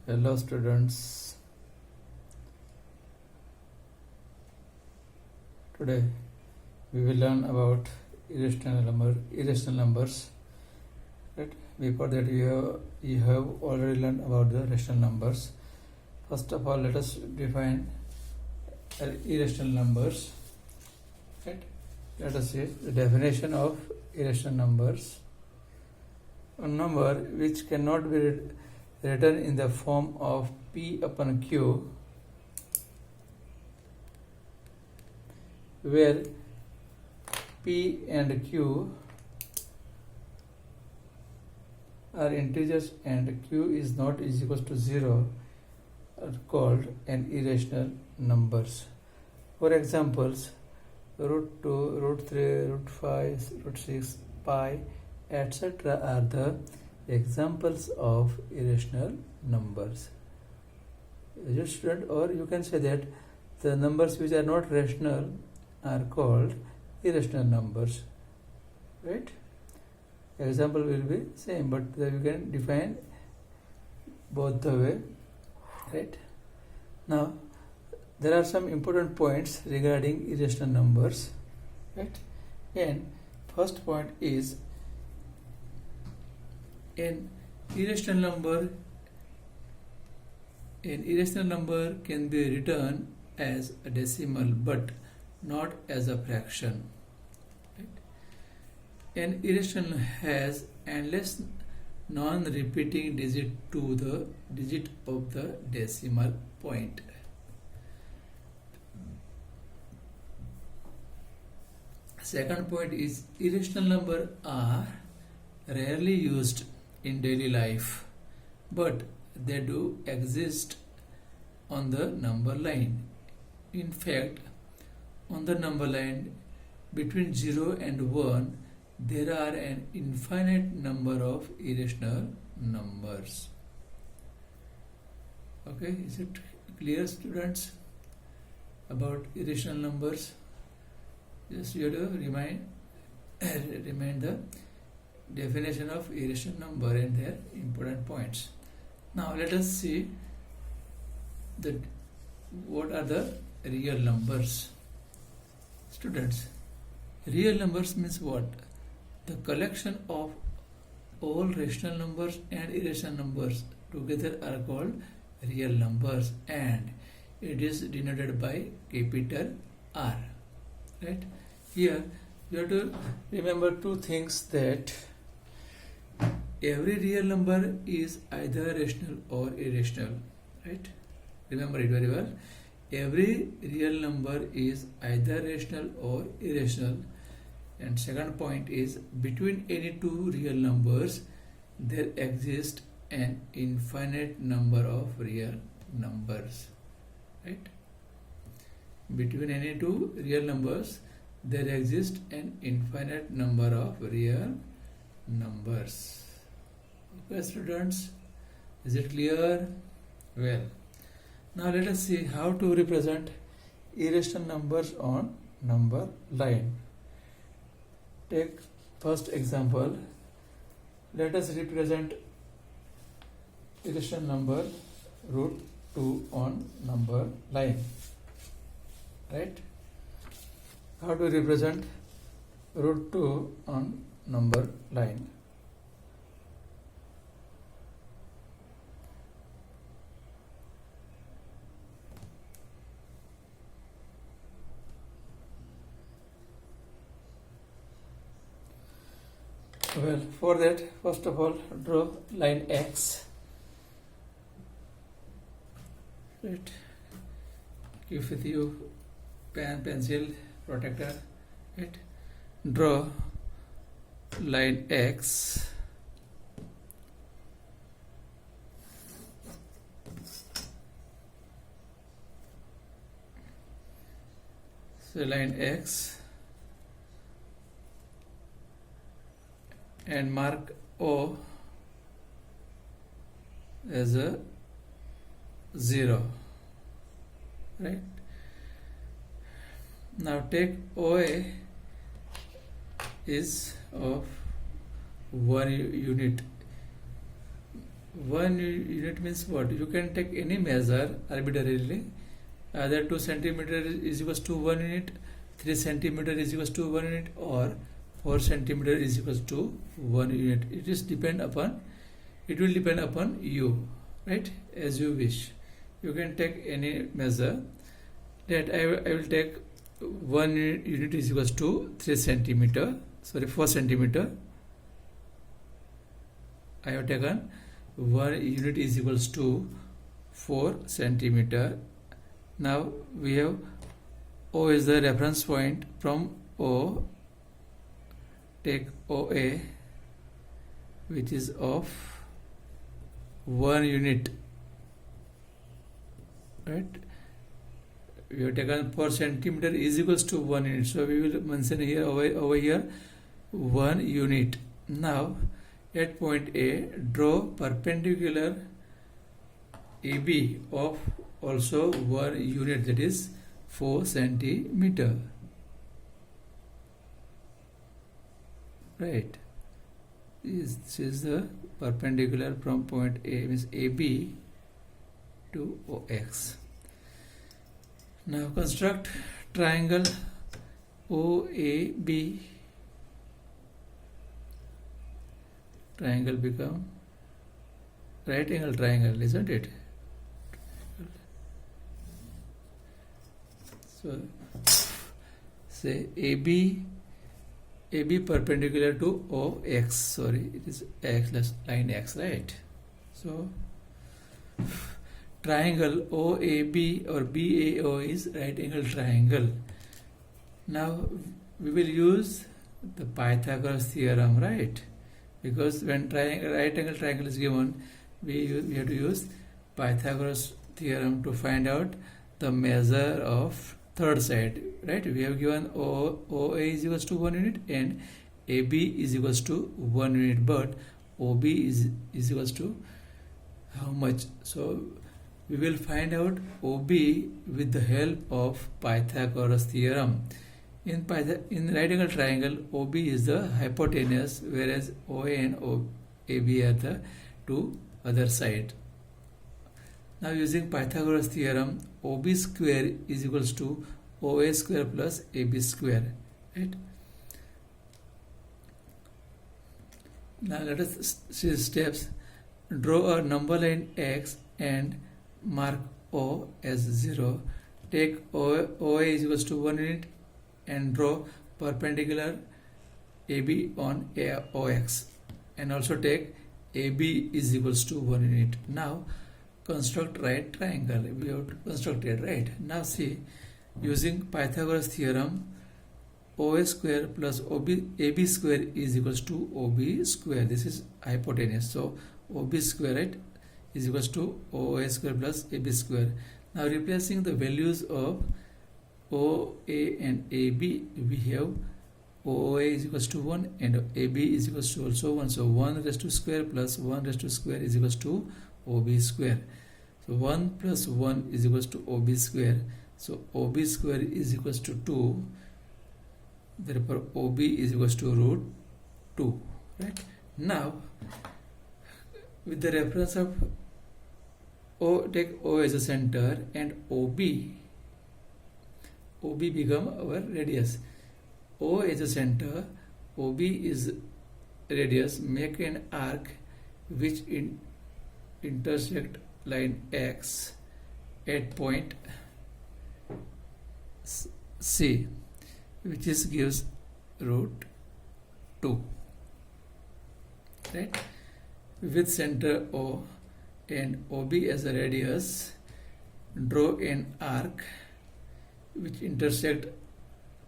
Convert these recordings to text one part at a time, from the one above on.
Hello students, today we will learn about irrational numbers. Right? Before that you have already learned about the rational numbers. First of all, let us define irrational numbers. Right? Let us see the definition of irrational numbers. A number which cannot be written in the form of P upon Q, where P and Q are integers and Q is not equal to 0, are called an irrational numbers. For examples, root 2, root 3, root 5, root 6, pi, etc. are the examples of irrational numbers. Just student, or you can say that the numbers which are not rational are called irrational numbers. Right? Example will be same, but you can define both the way. Right? Now, there are some important points regarding irrational numbers. Right? And first point is, an irrational number can be written as a decimal but not as a fraction. Right? An irrational has endless non-repeating digit to the digit of the decimal point. Second point is, irrational numbers are rarely used in daily life, but they do exist on the number line. In fact, on the number line between 0 and 1, there are an infinite number of irrational numbers. Okay, is it clear, students, about irrational numbers? Just you have to remind the definition of irrational number and their important points. Now let us see what are the real numbers. Students, real numbers means what? The collection of all rational numbers and irrational numbers together are called real numbers, and it is denoted by capital R. Right? Here you have to remember two things, that every real number is either rational or irrational. Right? Remember it very well. Every real number is either rational or irrational. And second point is, between any two real numbers there exists an infinite number of real numbers. Right? Between any two real numbers there exists an infinite number of real numbers. Okay, students, is it clear? Well, now let us see how to represent irrational numbers on number line. Take first example. Let us represent irrational number root 2 on number line. Right? How to represent root 2 on number line? Well, for that, first of all, draw line X. Right? Keep with you pen, pencil, protector. Right? Draw line X. So line X, and mark O as a 0. Right? Now take OA is of 1 unit, 1 unit means what? You can take any measure arbitrarily. Either 2 centimeter is equals to 1 unit, 3 centimeter is equals to 1 unit, or 4 centimeter is equals to 1 unit. It will depend upon you, right? As you wish. You can take any measure. That I will take 1 unit is equals to 4 centimeter. I have taken 1 unit is equals to 4 centimeter. Now we have O is the reference point. From O, take OA, which is of 1 unit, right? We have taken 4 centimeter is equals to 1 unit, so we will mention here over here 1 unit. Now at point A, draw perpendicular AB of also 1 unit, that is 4 centimeter, right? This is the perpendicular from point A, means AB to OX. Now construct triangle OAB. Triangle become right angle triangle, isn't it? So say AB perpendicular to OX. Sorry, it is X, line X, right? So triangle OAB or BAO is right angle triangle. Now we will use the Pythagoras theorem, right? Because when right angle triangle is given, we have to use Pythagoras theorem to find out the measure of third side, right? We have given OA is equals to 1 unit and AB is equals to 1 unit, but OB is equals to how much? So we will find out OB with the help of Pythagoras theorem. In right angle triangle, OB is the hypotenuse, whereas OA and AB are the two other side. Now using Pythagoras theorem, OB square is equals to OA square plus AB square, right? Now let us see steps. Draw a number line X and mark O as 0. Take OA is equals to 1 unit and draw perpendicular AB on OX, and also take AB is equals to 1 unit. Now construct right triangle. We have to construct it, right? Now see, using Pythagoras theorem, OA square plus AB square is equals to OB square. This is hypotenuse, so OB square, right, is equals to OA square plus AB square. Now replacing the values of OA and AB, we have OA is equals to 1 and AB is equals to also 1. So 1 raised to square plus 1 raised to square is equals to OB square. So 1 plus 1 is equals to OB square. So OB square is equals to 2. Therefore OB is equals to root 2. Right? Now with the reference of O, take O as a center and OB become our radius. O is a center, OB is radius. Make an arc which intersect line X at point C, which is gives root 2, right? With center O and OB as a radius, draw an arc which intersect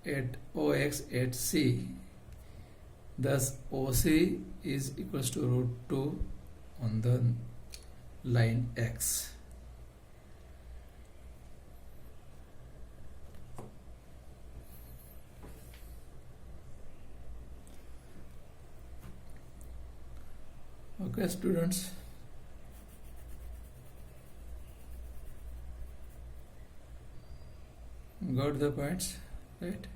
at OX at C. Thus OC is equals to root 2 on the line X. Okay, students. Got the points, right?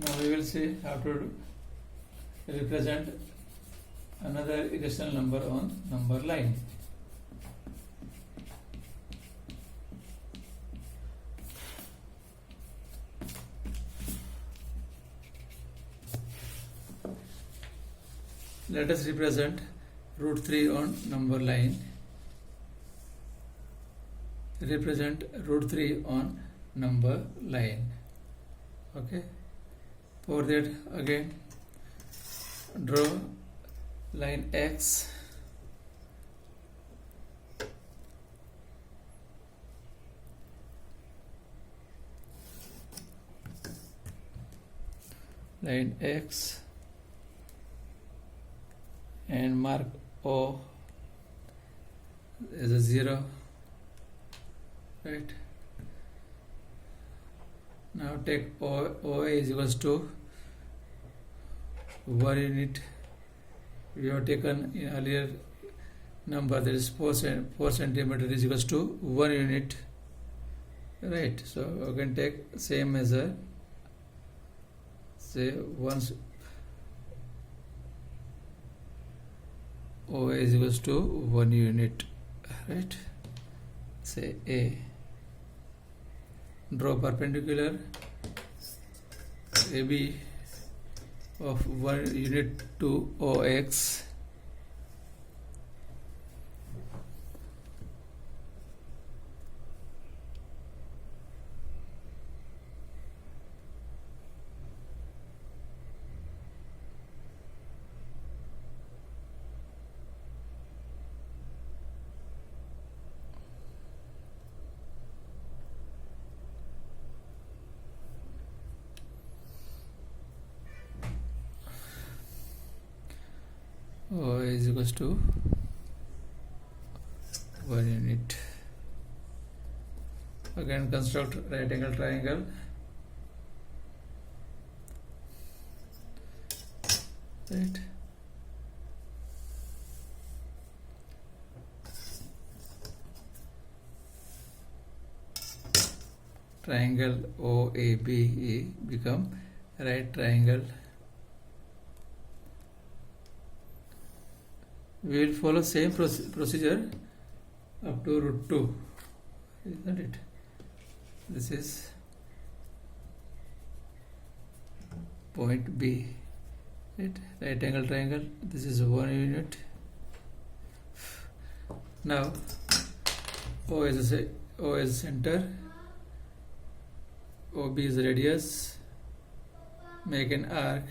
Now we will see how to represent another irrational number on number line. Let us represent root 3 on number line. Represent root 3 on number line. Okay. For that, again draw line X, line X, and mark O as a 0, right? Now take OA is equals to 1 unit. We have taken in earlier number, that is 4 centimeter is equals to 1 unit, right? So we can take same measure, say once OA is equals to 1 unit, right? Say A. Draw perpendicular AB of 1 unit to OX. O is equals to 1 unit. Again construct right angle triangle. Right. Triangle OABE become right triangle. We will follow same procedure up to root 2, isn't it? This is point B, right? Right angle triangle. This is 1 unit. Now O is center, OB is radius. Make an arc,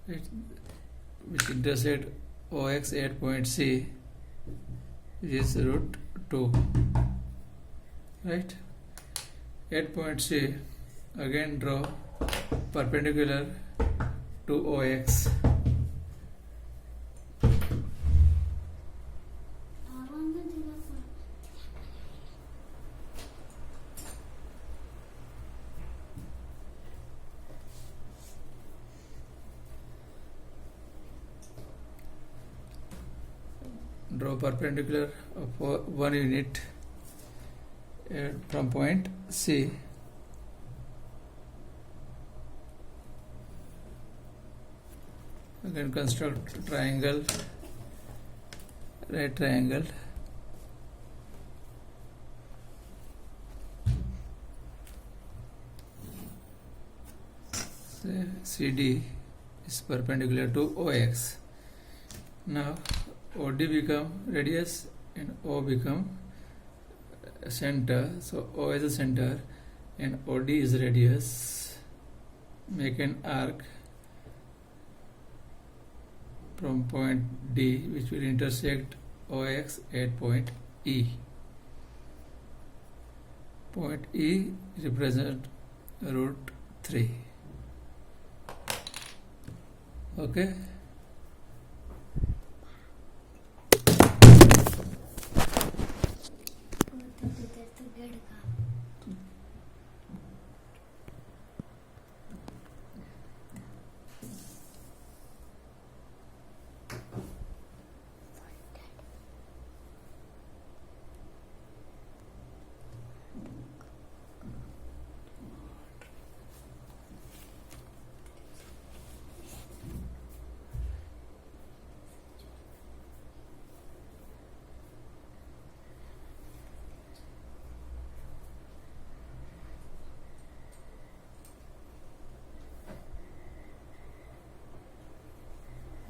right, which intersect OX at point C, which is root 2, right? At point C, again draw perpendicular to OX. Draw perpendicular of 1 unit from point C. Again construct triangle, right triangle. Say CD is perpendicular to OX. Now OD become radius and O become center. So O is the center and OD is radius. Make an arc from point D, which will intersect OX at point E. Point E represent root 3. Okay.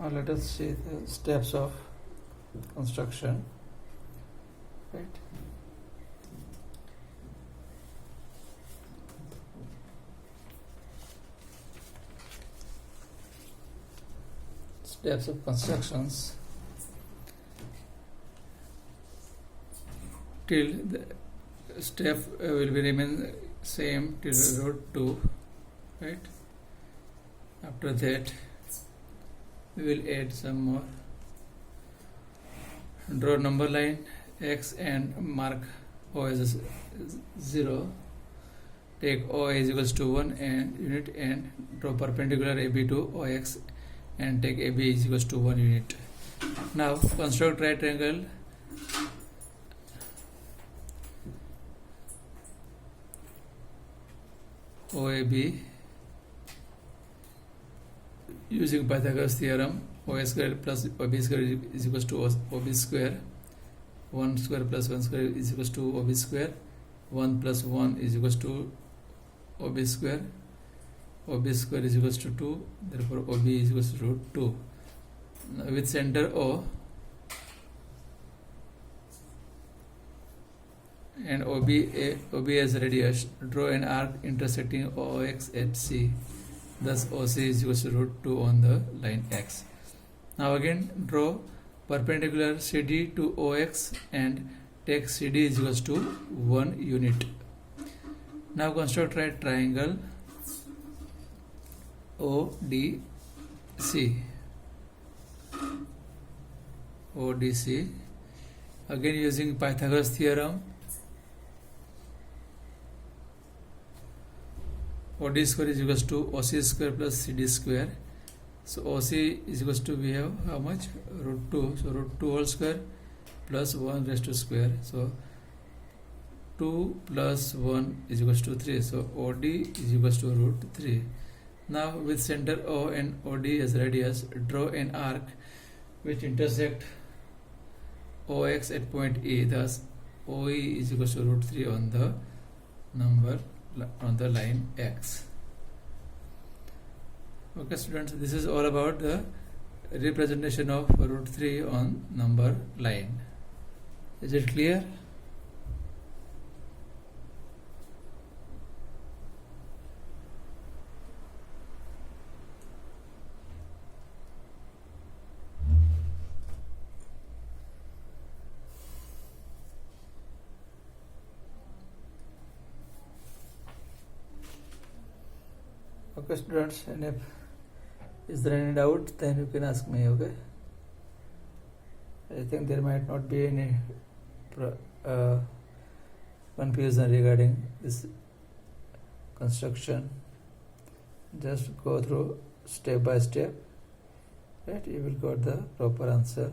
Now let us see the steps of construction. Right. Steps of constructions till the step will be remain same till root 2, right? After that we will add some more. Draw number line X and mark O as 0. Take O is equals to 1 and unit and draw perpendicular AB to OX and take AB is equals to 1 unit. Now construct right triangle OAB using Pythagoras theorem. OA square plus OB square is equals to OB square. 1 square plus 1 square is equals to OB square. 1 plus 1 is equals to OB square. OB square is equals to 2. Therefore OB is equals to root 2. Now with center O and OB as radius, draw an arc intersecting OX at C. Thus OC is equals to root 2 on the line X. Now again draw perpendicular CD to OX and take CD is equals to 1 unit. Now construct right triangle ODC. Again using Pythagoras theorem. OD square is equals to OC square plus CD square. So OC is equals to, we have how much? Root 2. So root 2 whole square plus 1 raised to square. So 2 plus 1 is equals to 3. So OD is equals to root 3. Now with center O and OD as radius, draw an arc which intersect OX at point E. Thus OE is equals to root 3 on the line X. Okay students, this is all about the representation of root 3 on number line. Is it clear? Okay students, and if is there any doubt, then you can ask me. Okay, I think there might not be any confusion regarding this construction. Just go through step by step, right? You will got the proper answer.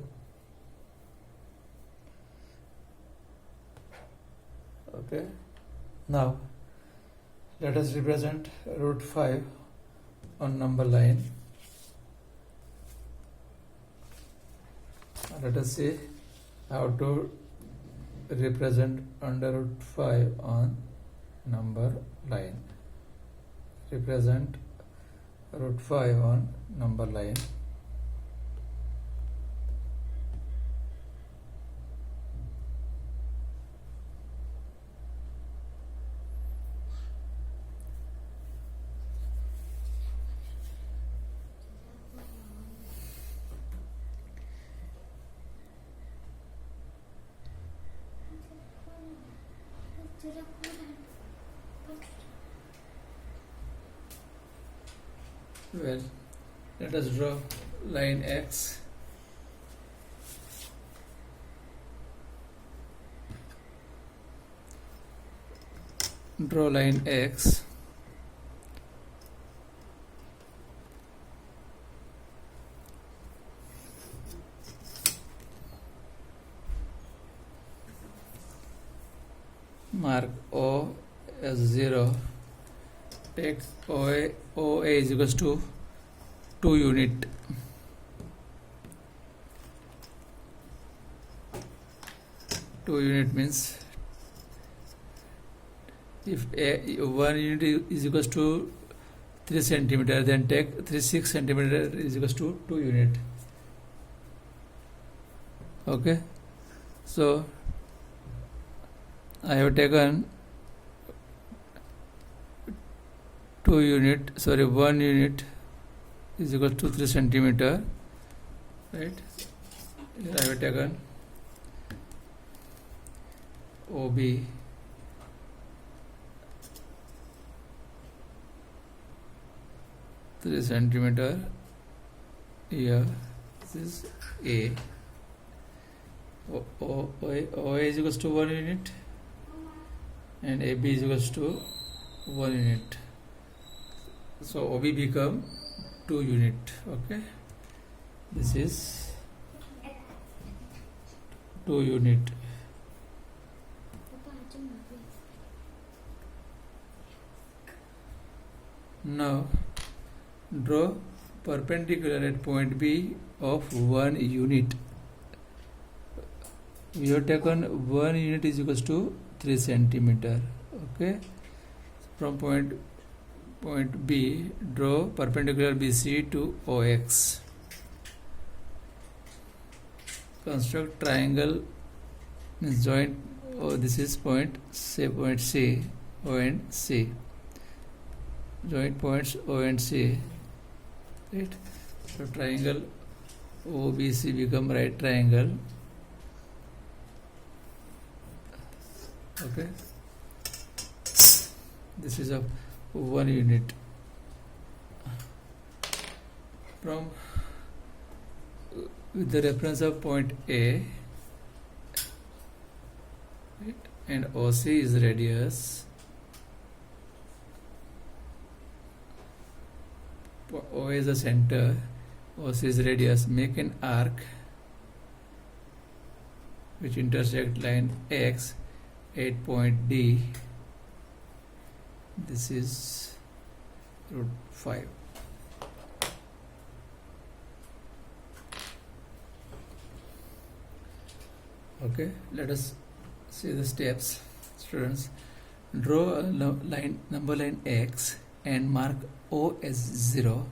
Okay, now let us represent root 5 on number line. Let us see how to represent under root 5 on number line. Represent root 5 on number line. Well, let us draw line X. Draw line X. Mark O as 0. Take OA is equals to 2 unit. Two unit means if 1 unit is equals to 3 centimeter, then take 6 centimeter is equals to 2 unit. Okay, so I have taken 1 unit is equal to 3 centimeter, right? Here I have taken OB three centimeter. Here this is A. OA is equals to 1 unit and AB is equals to 1 unit. So OB become 2 unit. Okay, this is 2 unit. Now draw perpendicular at point B of 1 unit. We have taken 1 unit is equals to 3 centimeter. Okay, from point B, draw perpendicular BC to OX. Construct triangle, means joint. This is point C, O and C. Joint points O and C. Right. So triangle OBC become right triangle. Okay. This is a 1 unit. From with the reference of point A, right, and OC is radius. O is the center, OC is radius. Make an arc which intersect line X at point D. This is root 5. Okay, let us see the steps. Students, draw a number line X and mark O as 0.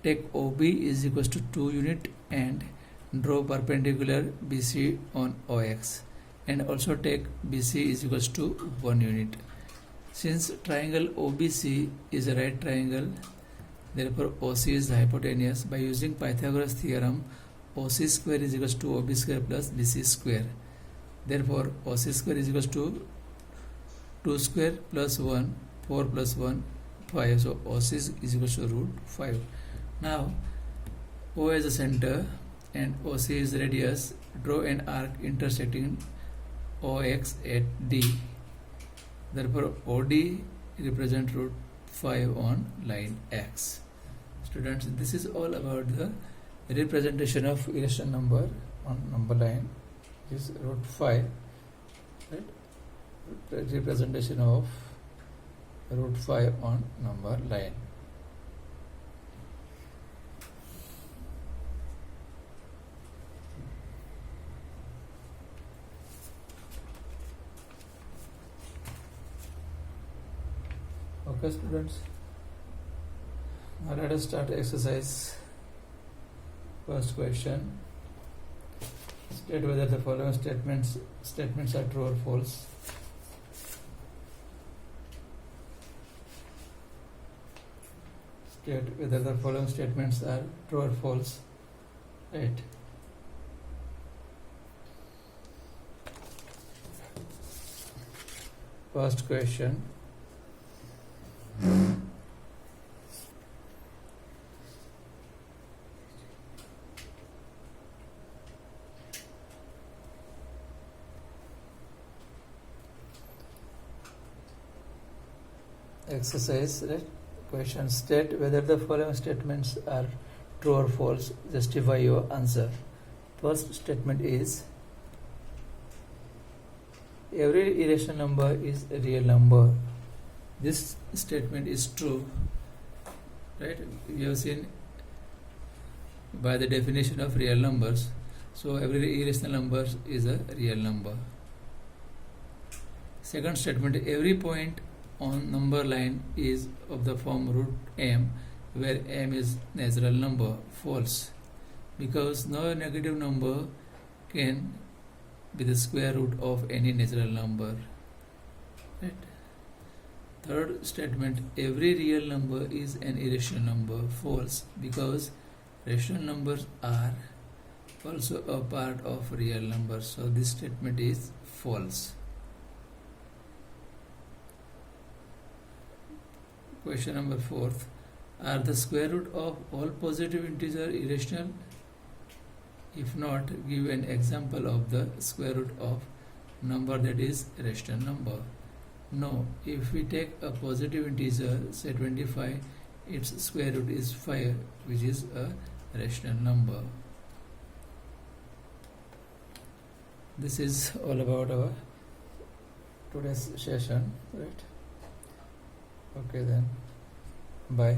Take OB is equals to 2 unit and draw perpendicular BC on OX, and also take BC is equals to 1 unit. Since triangle OBC is a right triangle, therefore OC is the hypotenuse. By using Pythagoras theorem, OC square is equals to OB square plus BC square. Therefore OC square is equals to 2 square plus 1, 4 plus 1, 5. So OC is equals to root 5. Now O is the center and OC is the radius. Draw an arc intersecting OX at D. Therefore OD represent root 5 on line X. Students, this is all about the representation of irrational number on number line. Is root 5, right? Representation of root 5 on number line. Okay, students, now let us start exercise. First question: state whether the following statements are true or false. State whether the following statements are true or false. Right. First question: exercise, right? Question: state whether the following statements are true or false. Justify your answer. First statement is: every irrational number is a real number. This statement is true, right? We have seen by the definition of real numbers. So every irrational number is a real number. Second statement: every point on number line is of the form root m, where m is natural number. False, because no negative number can be the square root of any natural number, right? Third statement, every real number is an irrational number. False, because rational numbers are also a part of real numbers. So this statement is false. Question number 4, are the square root of all positive integers irrational? If not, give an example of the square root of number that is rational number. No, if we take a positive integer, say 25, its square root is 5, which is a rational number. This is all about our today's session, right? Okay then, bye.